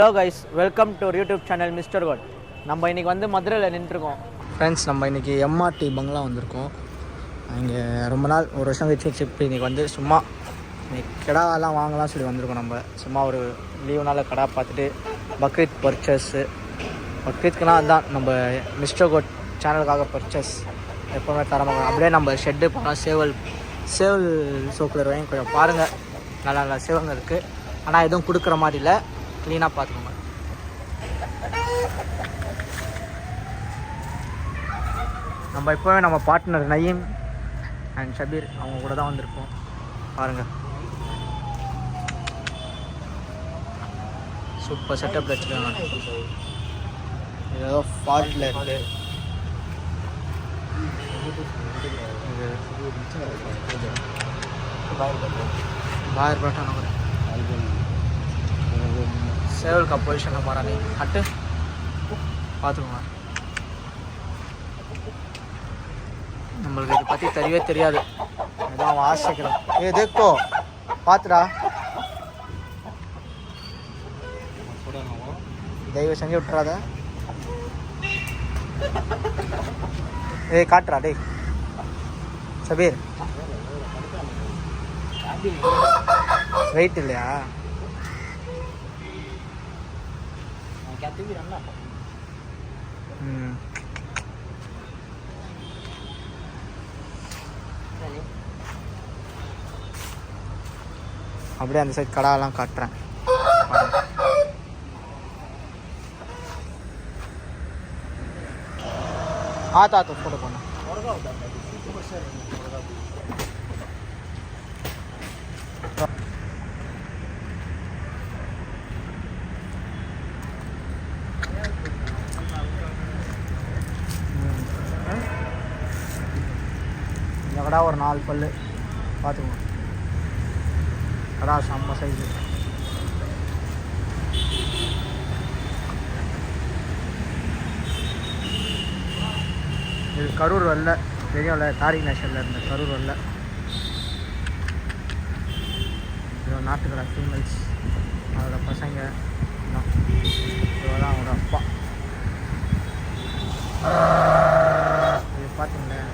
Hello guys, welcome to YouTube channel mister code. நம்ம இன்றைக்கி வந்து மதுரையில் நின்றுருக்கோம் ஃப்ரெண்ட்ஸ். நம்ம இன்றைக்கி எம்ஆர்டி பங்களா வந்திருக்கோம். இங்கே ரொம்ப நாள் ஒரு வருஷம் கழிச்சு இன்றைக்கி வந்து சும்மா இன்றைக்கி கடாலாம் வாங்கலாம் சொல்லி வந்திருக்கோம். நம்ம சும்மா ஒரு லீவு நாள் கடா பார்த்துட்டு பக்ரீத் பர்ச்சேஸு. பக்ரீத்க்குனா அதுதான் நம்ம மிஸ்டர் கோட் சேனலுக்காக பர்ச்சேஸ் எப்போவுமே தரமாக. அப்படியே நம்ம ஷெட்டு போனால் சேவல் சோக்குலர் வாங்கி கொஞ்சம் பாருங்கள். நல்லா சேவங்க இருக்குது, ஆனால் எதுவும் கொடுக்குற மாதிரி இல்லை. க்ளீனாக பார்த்துக்கோங்க. நம்ம இப்போவே நம்ம பார்ட்னர் நயீம் அண்ட் ஷபீர் அவங்க கூட தான் வந்திருக்கோம். பாருங்கள், சூப்பர் செட்டப் வச்சுருக்காங்க. ஏதோ ஃபால்ட்டில் இருக்குது. बाहर बैठा ना सेवल का पोजिशन हमारा नहीं हट பார்த்துக்கோங்க. நம்மளுக்கு இதை பற்றி தெரியவே தெரியாது. அதான் வாசிக்கிறோம். தேக்கோ பார்த்துடா, தயவு செஞ்சு விட்டுறாத. காட்டுறா டே சபீர், வெயிட் இல்லையா? அப்படியே அந்த சைட் கடாலாம் காட்டுறேன். ஆத்தா போட்டு போன இந்த கடா ஒரு 4 பல்லு பார்த்துக்கோங்க. கடா செம்ம சைஸு. இது கரூர் வரல, தெரியும்ல, தாரிக் நேஷனில் இருந்த கரூர் வரல. இது நாட்டுக்கடா ஃபீமேல்ஸ், அதோட பசங்க இவதான் அவனோட அப்பா. இது பார்த்தீங்களேன்,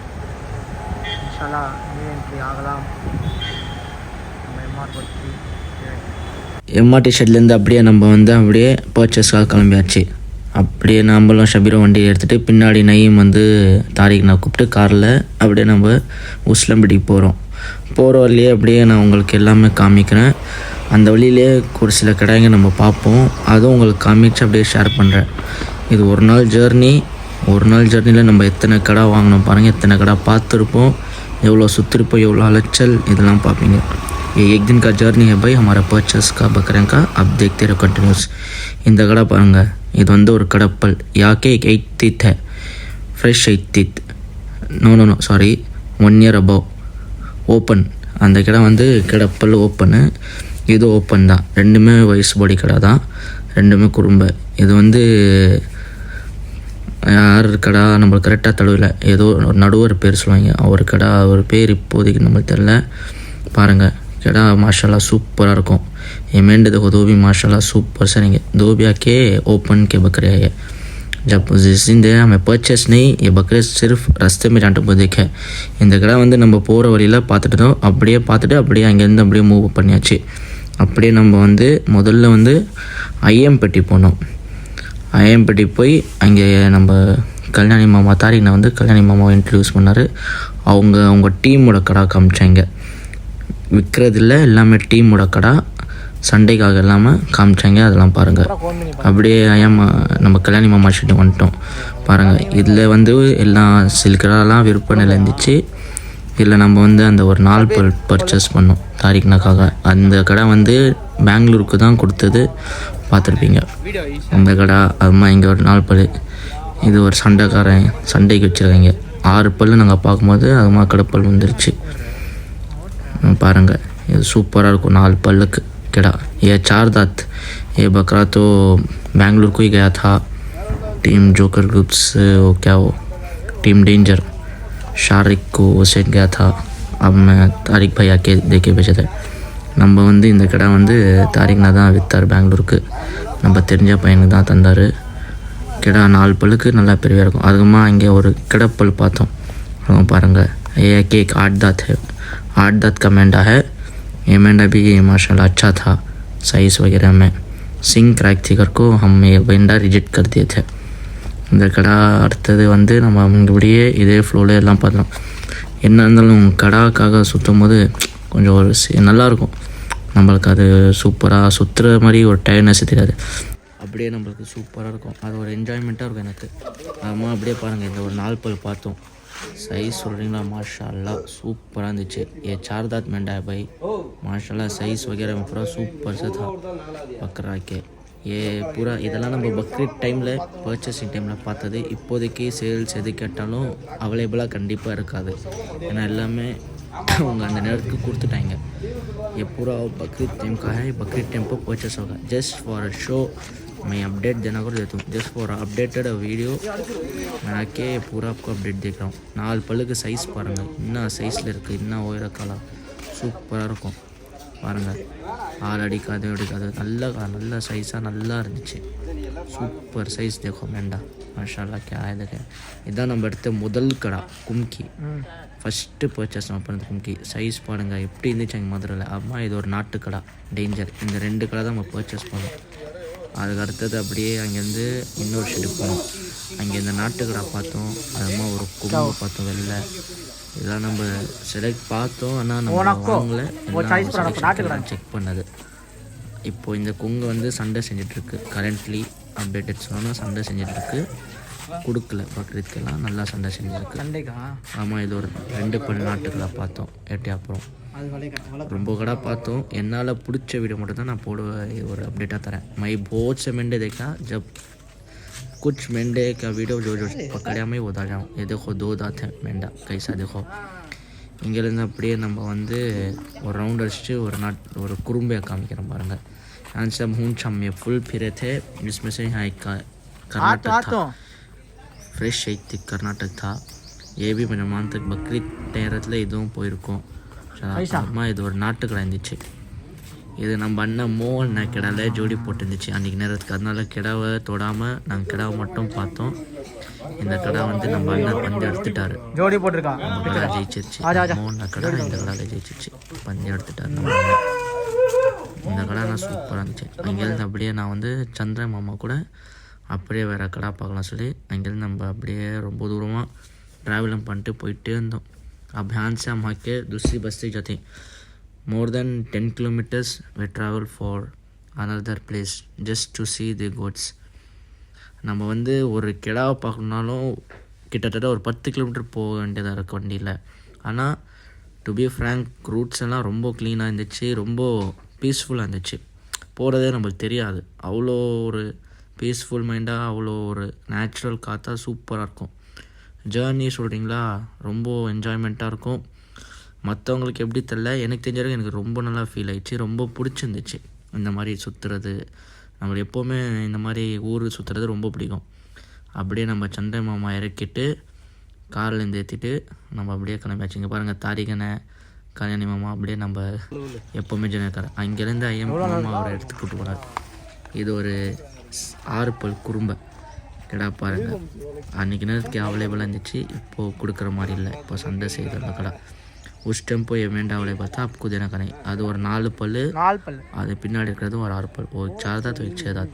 இன்ஷால்லா நியூ என்ட்ரி ஆகலாம். நம்ம எம்ஆர்டி ஷெட்லேருந்து அப்படியே நம்ம வந்து அப்படியே பர்ச்சேஸ்க்காக கிளம்பியாச்சு. அப்படியே நம்மளும் ஷபீரும் வண்டி எடுத்துகிட்டு பின்னாடி நயீம் வந்து தாரிக் நான் கூப்பிட்டு காரில் அப்படியே நம்ம உஸ்லம்படிக்கு போகிற வழியே அப்படியே நான் உங்களுக்கு எல்லாமே காமிக்கிறேன். அந்த வழியிலே ஒரு சில கடைங்க நம்ம பார்ப்போம், அதுவும் உங்களுக்கு காமிச்சு அப்படியே ஷேர் பண்ணுறேன். இது ஒரு நாள் ஜர்னியில் நம்ம எத்தனை கடை வாங்கினோம் பாருங்கள், எத்தனை கடை பார்த்துருப்போம், எவ்வளோ சுற்றிருப்போம், எவ்வளோ அலைச்சல், இதெல்லாம் பார்ப்பீங்க. ये एक दिन का जर्नी है भाई हमारा परचेस का बकरे का. अब देखते रहो कंटिन्यूस. இந்த கடை பாருங்கள், இது வந்து ஒரு கடப்பல். யாக்கே 8 teeth है, fresh 8 teeth. No sorry, 1 year above open. அந்த கடை வந்து கிடப்பல் ஓப்பனு, இது ஓப்பன் தான். ரெண்டுமே வயசு பாடி கடை தான், ரெண்டுமே குறும்பை. இது வந்து யார் கடை நம்மளுக்கு கரெக்டாக தடவில், ஏதோ நடுவர் பேர் சொல்லுவாங்க, அவர் கடை, அவர் பேர் இப்போதைக்கு நம்மளுக்கு தெரில. பாருங்கள், கடா माशाल्लाह सुपर இருக்கும். ये मेंढे देखो, दो भी माशाल्लाह सुपर से रहेंगे. दो भी आके ओपन के बकरे हैं. जब जिस दिन दे हमें परचेस नहीं, ये बकरे सिर्फ रास्ते में जाने पर देखे. இந்த கடை வந்து நம்ம போகிற வழியில் பார்த்துட்டோம். அப்படியே அங்கேருந்து அப்படியே மூவ் பண்ணியாச்சு. அப்படியே நம்ம வந்து முதல்ல வந்து ஐஎம்பட்டி போனோம். ஐஎம்பட்டி போய் அங்கே நம்ம கல்யாணி மாமா தாரினை வந்து கல்யாணி மாமாவை இன்ட்ரடியூஸ் பண்ணார். அவங்க டீமோட கடை காமிச்சாங்க. விற்கிறதில்ல, எல்லாமே டீமோட கடை, சண்டைக்காக இல்லாமல் காமிச்சாங்க. அதெல்லாம் பாருங்கள். அப்படியே நம்ம கல்யாணி மாமா ஷெட்டு வந்துட்டோம். பாருங்கள், இதில் வந்து எல்லாம் சில்கடாலாம் விற்பனையில் இருந்துச்சு. இதில் நம்ம வந்து அந்த ஒரு 4 பர்ச்சேஸ் பண்ணோம் தாரிக்னாக்காக. அந்த கடை வந்து பெங்களூருக்கு தான் கொடுத்தது, பார்த்துருப்பீங்க அந்த கடை. அதுமா இங்கே ஒரு 4 பல். இது ஒரு சண்டைக்காரன், சண்டைக்கு வச்சுருக்காங்க. 6 பல் நாங்கள் பார்க்கும்போது அதுமா கடப்பல் வந்துருச்சு. பாருங்கள், இது சூப்பராக இருக்கும். 4 पल्लक केड़ा. ये 4 दांत. ये बकरा तो बेंगलुरु को ही गया था. टीम जोकर ग्रुप्स, वो क्या वो टीम डेंजर शारिक को सेट गया था. अब मैं तारिक भाई आके देखे भेजे थे. நம்ம வந்து இந்த கடை வந்து தாரிக்னா தான் விற்றார் பெங்களூருக்கு. நம்ம தெரிஞ்ச பையனுக்கு தான் தந்தார். கிடா 4 பல்லுக்கு நல்லா பெரிய இருக்கும். அதுக்குமா இங்கே ஒரு கிடப்பல் பார்த்தோம். பாருங்கள், ये केक 8 दांत का मेंढा है. ये मेंढा भी माशाल्लाह अच्छा था साइज़ वगैरह में. सिंग क्रैक थी कर को हम ये मेंढा रिजेक्ट कर दिए थे. இந்த கடா அடுத்தது வந்து நம்ம இங்கேபடியே இதே ஃப்ளோவில் எல்லாம் பார்த்தோம். என்ன இருந்தாலும் கடாக்காக சுற்றும் போது கொஞ்சம் ஒரு நல்லாயிருக்கும். நம்மளுக்கு அது சூப்பராக சுற்றுற மாதிரி ஒரு டயர்னஸ் தெரியாது. அப்படியே நம்மளுக்கு சூப்பராக இருக்கும். அது ஒரு என்ஜாய்மெண்ட்டாக இருக்கும் எனக்கு. அம்மா அப்படியே பாருங்கள், இந்த ஒரு 4 பல் பார்த்தோம். साइज़ சொல்கிறீங்களா, माशाल्लाह சூப்பராக இருந்துச்சு. ये 4 दांत मेंढा है भाई, माशाल्लाह साइज़ वगैरह में पूरा सूपर से था बकरा के. ये पूरा இதெல்லாம் நம்ம பக்ரீத் டைமில் பர்ச்சேசிங் டைமில் பார்த்தது. இப்போதைக்கு சேல்ஸ் எது கேட்டாலும் அவைலபிளாக கண்டிப்பாக இருக்காது. ஏன்னா எல்லாமே அவங்க அந்த நேரத்துக்கு கொடுத்துட்டாங்க. ये पूरा बकरीद टाइम का है. बकरीद टाइम पर परचेस होगा. जस्ट फॉर अ शो मैं अपडेट देना कर देता हूँ. जस्ट फॉर अपडेटेड वीडियो मैं आके पूरा आपको अपडेट देख रहा हूँ. 4 பல்லுக்கு சைஸ் பாருங்கள், இன்னும் சைஸில் இருக்குது, இன்னும் உயரக்காலம் சூப்பராக இருக்கும். பாருங்கள், 6 அடிக்காது அடிக்காது, நல்ல சைஸாக நல்லா இருந்துச்சு. சூப்பர் சைஸ் देखो मेंढा, माशाल्लाह क्या है देखें. இதான் நம்ம எடுத்த முதல் கடா கும்கி. ஃபஸ்ட்டு பர்ச்சேஸ் நம்ம பண்ணது கும்கி. சைஸ் பாருங்கள் எப்படி இருந்துச்சு எங்கள் மதுரையில். அம்மா இது ஒரு நாட்டு கடா டேஞ்சர். இந்த 2 கடை தான் நம்ம பர்ச்சேஸ் பண்ணோம். அதுக்கு அடுத்தது அப்படியே அங்கேருந்து இன்னொரு ஷெட்டு போனோம். அங்கே இந்த நாட்டுக்கடை பார்த்தோம். அதுமா ஒரு கொம்பு பார்த்தோம் வெள்ளை. இதெல்லாம் நம்ம செலக்ட் பார்த்தோம், ஆனால் நம்ம வாங்கலை. செக் பண்ணது. இப்போது இந்த கொங்கு வந்து சண்டை செஞ்சிட்ருக்கு. கரண்ட்லி அப்டேட்டட் சொன்னால் சண்டை செஞ்சிட்ருக்கு. கொடுக்கல பக்ரீத்க்கெல்லாம் நல்லா சண்டை செஞ்சுருக்கு. ஆமாம், இது ஒரு 2 பல் நாட்டுக்கடை பார்த்தோம். அப்புறம் ரொம்ப கடை பார்த்தோம். என்னால் பிடிச்ச வீடியோ மட்டும் தான் நான் போடுவேன், ஒரு अपडेटा தரேன். मैं बहुत से मेंढे देखा, जब कुछ मेंढे का वीडियो जो पकड़ा मैं बता जाऊँ. ये देखो 2 दांत है मेंढा, कैसा देखो. இங்கேருந்து அப்படியே நம்ம வந்து ஒரு ரவுண்ட் அடிச்சுட்டு ஒரு குறும்பையை காமிக்கிறோம் பாருங்கள். ஆன்சர் மூன்சம் में फुल फिरे थे, जिसमें से यहाँ एक कर्नाटक था, फ्रेश एक थी कर्नाटक था. ये भी मैं मान तक बकरीद நேரத்தில் இதுவும் போயிருக்கோம். அம்மா இது ஒரு நாட்டுக்கடை இருந்துச்சு. இது நம்ம அண்ணன் மோகன் கிடாவில் ஜோடி போட்டுருந்துச்சு அன்றைக்கி நேரத்துக்கு. அதனால கிடாவை தொடாமல் நாங்கள் கிடாவை மட்டும் பார்த்தோம். இந்த கடை வந்து நம்ம அண்ணன் பந்து எடுத்துட்டாரு. ஜோடி போட்டிருக்கா, நம்ம கடை ஜெயிச்சிருச்சு. மோகன் கடை இந்த கடையில் ஜெயிச்சிருச்சு, பந்து எடுத்துட்டாரு நம்ம அண்ணன். இந்த கடை நான் சூப்பராக இருந்துச்சு. அங்கேருந்து அப்படியே நான் வந்து சந்திரன் மாமா கூட அப்படியே வேறு கடை பார்க்கலாம் சொல்லி அங்கேருந்து நம்ம அப்படியே ரொம்ப தூரமாக ட்ராவலும் பண்ணிட்டு போயிட்டே இருந்தோம். अब यहाँ से हम आके दूसरी बस से जाते. More than 10 kilometres we travel for another place just to see the gods. நம்ம வந்து ஒரு கிடாவை பார்க்கணுன்னாலும் கிட்டத்தட்ட ஒரு 10 கிலோமீட்டர் போக வேண்டியதாக இருக்குது வண்டியில். ஆனால் டு பி ஃப்ரேங்க் ரூட்ஸ் எல்லாம் ரொம்ப க்ளீனாக இருந்துச்சு, ரொம்ப பீஸ்ஃபுல்லாக இருந்துச்சு. போகிறதே நம்மளுக்கு தெரியாது. அவ்வளோ ஒரு பீஸ்ஃபுல் மைண்டாக, அவ்வளோ ஒரு நேச்சுரல் காற்றா சூப்பராக இருக்கும். ஜேர்னி சொல்கிறீங்களா, ரொம்ப என்ஜாய்மெண்ட்டாக இருக்கும். மற்றவங்களுக்கு எப்படி தெரில, எனக்கு தெரிஞ்சவங்க எனக்கு ரொம்ப நல்லா ஃபீல் ஆகிடுச்சு. ரொம்ப பிடிச்சிருந்துச்சு இந்த மாதிரி சுற்றுறது. நம்மளுக்கு எப்போவுமே இந்த மாதிரி ஊர் சுற்றுறது ரொம்ப பிடிக்கும். அப்படியே நம்ம சண்டை மாமா இறக்கிட்டு கார்லேருந்து ஏற்றிட்டு நம்ம அப்படியே கிளம்பியாச்சு. இங்கே பாருங்கள், தாரிகனை கல்யாணி மாமா அப்படியே நம்ம எப்போவுமே ஜனக்கார அங்கேருந்து ஐயம் மாமா அவரை எடுத்து கூப்பிட்டு போனார். இது ஒரு 6 பல் குறும்பை கடை பாருங்கள். அன்றைக்கி நேரத்துக்கு அவைலபிளாக இருந்துச்சு, இப்போது கொடுக்குற மாதிரி இல்லை. இப்போ சண்டை செய்கிற அந்த கடை उस टाइम पे ये मेंढा अवेलेबल था, आपको देना का नहीं. அது ஒரு 4 பல், அது பின்னாடி இருக்கிறது ஒரு 6 பல், ஒரு 4 दांत एक 6 दांत.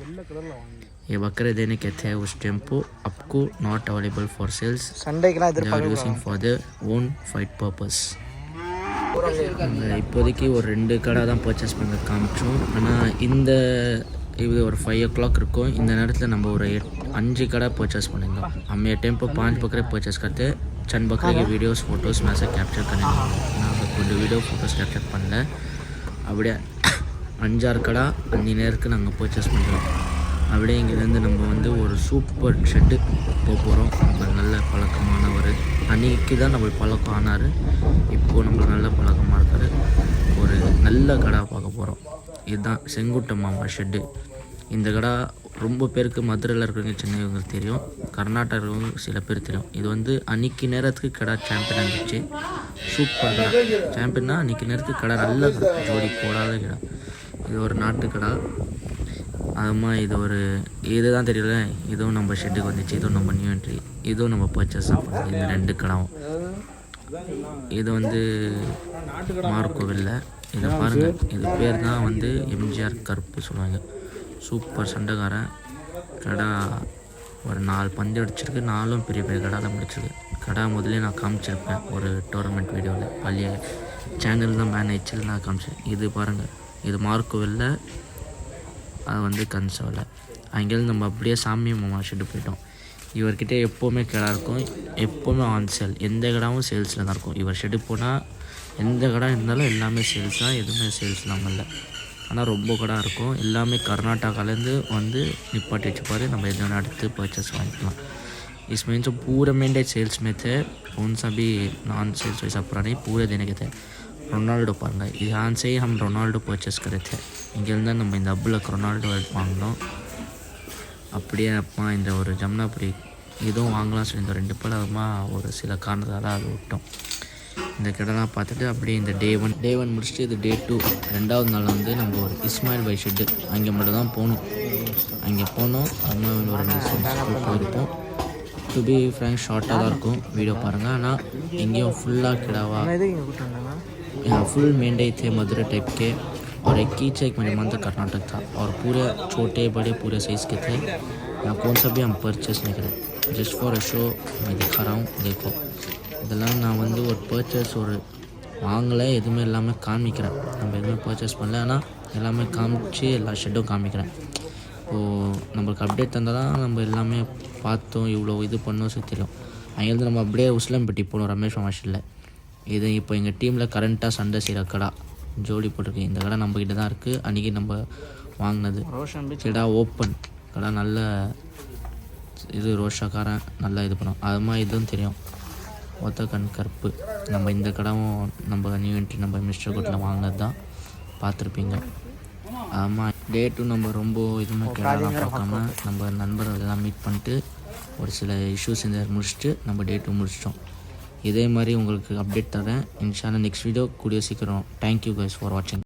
ये बकरे देने के थे उस टाइम पे, आपको not available for sales, they are using for their own fight purpose. இப்போதைக்கு ஒரு 2 கடை தான் பர்ச்சேஸ் பண்ண காமிச்சோம். ஆனால் இது ஒரு 5 o'clock இருக்கும். இந்த நேரத்தில் நம்ம ஒரு 5 கடை பர்ச்சेस பண்ணியிருந்தோம். हम ये टाइम पर 5 बकरे परचेस करते. चंद बकरे के वीडियोस फोटोज़ में से कैप्चर करने நாங்கள் கொஞ்சம் வீடியோ ஃபோட்டோஸ் கேப்சர் பண்ணல. அப்படியே 5-6 கடை அஞ்சு நேரத்துக்கு நாங்கள் பர்ச்சேஸ் பண்ணுறோம். அப்படியே இங்கேருந்து நம்ம வந்து ஒரு சூப்பர் ஷெட்டு போக போகிறோம். நம்ம நல்ல பழக்கமானவர், அன்றைக்கி தான் நம்மளுக்கு பழக்கம் ஆனார். இப்போது நம்மளுக்கு நல்ல பழக்கமாக இருக்கார். ஒரு நல்ல கடை பார்க்க போகிறோம். இதுதான் செங்குட்ட மாமா ஷெட்டு. இந்த கடை ரொம்ப பேருக்கு மதுரையில் இருக்கிறவங்க சென்னைவங்களுக்கு தெரியும், கர்நாடகா இருக்கிறவங்க சில பேர் தெரியும். இது வந்து அன்றைக்கி நேரத்துக்கு கடை சாம்பியன் இருந்துச்சு. சூப்பர் கடை சாம்பியன்னா அன்றைக்கி நேரத்துக்கு கடை நல்ல ஜோடி போடாத கடை. இது ஒரு நாட்டு கடை. அதுமா இது ஒரு இதுதான் தெரியல. இதுவும் நம்ம ஷெட்டுக்கு வந்துச்சு. இதுவும் நம்ம நியூ என்ட்ரி. இதுவும் நம்ம பர்ச்சேஸ் பண்ணோம். இந்த 2 கடாவும். இது வந்து மார்க்கோவில்லை. இதை பாருங்கள், இது பேர் தான் வந்து எம்ஜிஆர் கருப்பு சொல்லுவாங்க. சூப்பர் சண்டைக்காரன் கடை. ஒரு 4 பந்து அடிச்சிருக்கு. 4ம் பெரிய பெரிய கடாவில் முடிச்சிருக்கு. கடை முதலே நான் காமிச்சிருப்பேன் ஒரு டோர்னமெண்ட் வீடியோவில். பழைய சேனல் தான் மேனேஜில் நான் காமிச்சேன். இது பாருங்கள், இது மார்க்கோவில்லை, அது வந்து கன்சோவில். அங்கேருந்து நம்ம அப்படியே சாமி மாமா ஷெட்டு போயிட்டோம். இவர்கிட்ட எப்போவுமே கடை இருக்கும், எப்போவுமே ஆன் சேல். எந்த கடாவும் சேல்ஸில் தான் இருக்கும். இவர் ஷெட்டு போனால் எந்த கடை இருந்தாலும் எல்லாமே சேல்ஸ் தான், எதுவுமே சேல்ஸ் இல்லாமல் இல்லை. ஆனால் ரொம்ப கடை இருக்கும். எல்லாமே கர்நாடகாலேருந்து வந்து நிப்பாட்டி வச்சுப்பார். நம்ம எது வேணால் எடுத்து பர்ச்சேஸ் வாங்கிக்கலாம். इसमें जो पूरे मेंढे सेल्स में थे, कौन सा भी नॉन सेल्स वैसा पूरा नहीं, पूरे देने के थे. ரொனால்டோ பாருங்கள், यहाँ से ही हम ரொனால்டோ பர்ச்சேஸ் करे थे. இங்கேருந்து நம்ம இந்த அப்பில் ரொனால்டோ வாங்கினோம். அப்படியே அப்பா இந்த ஒரு ஜம்னாபுரி இதுவும் வாங்கலாம் சொல்லி இந்த 2 பழமா ஒரு சில காரணத்தால் அதை விட்டோம். இந்த கடைலாம் பார்த்துட்டு அப்படியே இந்த டே ஒன் முடிச்சுட்டு இது டே 2 2வது நாள் வந்து நம்ம ஒரு இஸ்மாயில் பை ஷெட்டு அங்கே மட்டும் தான் போகணும். அங்கே போனோம். அது ஒரு 2 போயிருப்போம். டு பி ஃப்ரேங்க் ஷார்ட்டாக தான் இருக்கும் வீடியோ பாருங்கள். ஆனால் எங்கேயும் ஃபுல்லாக கிடாவா यहाँ फुल मेंढे थे मधुरा टाइप के, और एक कीच एक मेरे मन तक कर्नाटक था, और पूरे छोटे बड़े पूरे साइज़ के थे. यहाँ कौन सा भी हम परचेस नहीं करें, जस्ट फॉर अ शो मैं दिखा रहा हूँ. देखो இதெல்லாம் நான் வந்து ஒரு பர்ச்சேஸ் ஒரு வாங்கலை, எதுவுமே எல்லாமே காமிக்கிறேன். நம்ம எதுவுமே பர்ச்சேஸ் பண்ணல, ஆனால் எல்லாமே காமிச்சு எல்லா ஷெட்டும் காமிக்கிறேன். இப்போது நம்மளுக்கு அப்டேட் தந்தால் தான் நம்ம எல்லாமே பார்த்தோம், இவ்வளோ இது பண்ணோம் சொல்லி தெரியும். அங்கேருந்து நம்ம அப்படியே உஸ்லம்பட்டி போகணும் ரமேஷ் மாஷில். இது இப்போ எங்கள் டீமில் கரண்ட்டாக சண்டை செய்கிற கடை ஜோடி போட்டிருக்கு. இந்த கடை நம்மக்கிட்ட தான் இருக்குது. அன்றைக்கி நம்ம வாங்கினது கடை ஓப்பன் கடை. நல்ல இது ரோஷாக்காரன் நல்லா இது பண்ணும். அது மாதிரி இதுவும் தெரியும், ஒத்த கண் கருப்பு. நம்ம இந்த கடைவும் நம்ம நியூ என்ட்ரி நம்ம மிஸ்டர் கோட்டில் வாங்கினது தான், பார்த்துருப்பீங்க. ஆமாம், டே 2 நம்ம ரொம்ப இதுவுமே கேரளாலாம் பார்க்காம நம்ம நண்பர்கள் எல்லாம் மீட் பண்ணிட்டு ஒரு சில இஷ்யூஸ் இந்த முடிச்சுட்டு நம்ம டே 2 முடிச்சிட்டோம். இதே மாதிரி உங்களுக்கு அப்டேட் தரேன் இன்ஷால்லா. நெக்ஸ்ட் வீடியோ கூடிய சீக்கிரம். தேங்க்யூ கைஸ் ஃபார் வாட்சிங்.